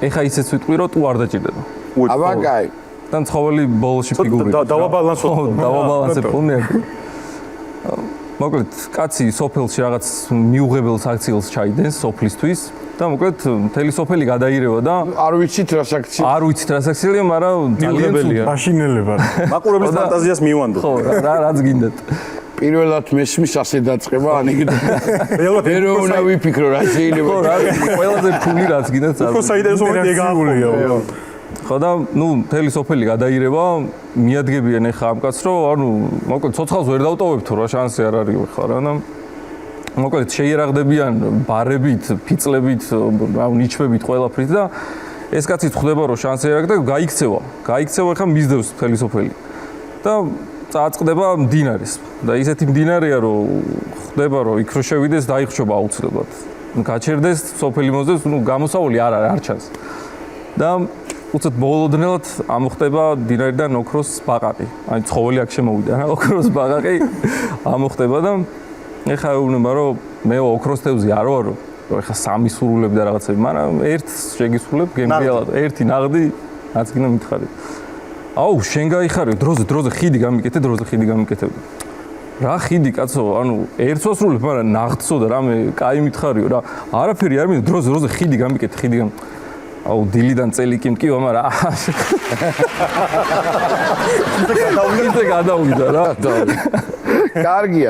ეხა ისეც ვიტყვი რომ თუ არ დაჭირდება. აბა კაი. და ცხოველი ბოლოში ფიგური. დავაბალანსებ ხოლმე. მოკლედ, კაცი სოფელში რაღაც მიუღებელ აქციელს ჩაიდენს სოფლისთვის და მოკლედ მთელი სოფელი გადაირევა და არ ვიცით რა აქცია. არ ვიცით რა აქციელია, მაგრამ ძალიან ძლიებელია. მაშინელება. მაყურებლის ფანტაზიას მივანდოთ. ხო, რაც გინდათ. პირველად მესმის ასე დაწყება ანეკდოტა. მე რო უნდა ვიფიქრო რა შეიძლება. ხო, რა ყველაზე ფული რაც გინდათ. უფრო საინტერესო მომენტია გააყოლია. ხო და ნუ მთელი სოფელი გადაირევა, მიადგებიან ეხა ამ კაცს რომ ანუ მოკლედ ცოცხალს ვერ დავტოვებთო რა შანსი არ არის ხარ რა და მოკლედ შეიერაღდებიან ბარებით, ფიცლებით, რავ ნიჩვებით ყველაფრით და ეს კაცი ხვდება რომ შანსი არ აქვს და გაიქცევა ეხა მისდევს მთელი სოფელი და წააწყდება მდინარეს და ისეთი მდინარეა რომ ხვდება რომ იქ რო შევიდეს დაიხრჩობა აუცილებლად გაჩერდეს სოფელი მოძებს ნუ გამოსავალი არ ჩანს და უცებ ბოლოდნელად ამოხდება დინარიდან ოქროს ბაყაყი. აი ცხოველი აქ შემოვიდა რა, ოქროს ბაყაყი ამოხდება და ეხა ეუბნება რომ მე ოქროს თევზი არ ვარო, რომ ეხა სამი სრულები და რაღაცები, მაგრამ ერთს შეგისრულებ გემრიალად, ერთი ნაღდი რაც გინდა მითხარი. აუ, შენ გაიხარებ, დროზე ხიდი გამიკეთებ. რა ხიდი კაცო, ანუ ერთს ვასრულებ, მაგრამ ნაღდსო და რამე კაი მითხარიო რა. არაფერი არ მინდა, დროზე ხიდი გამიკეთე, აუ დილიდან წელი კი მტკივა, მაგრამ გადავიდა რა. კარგია.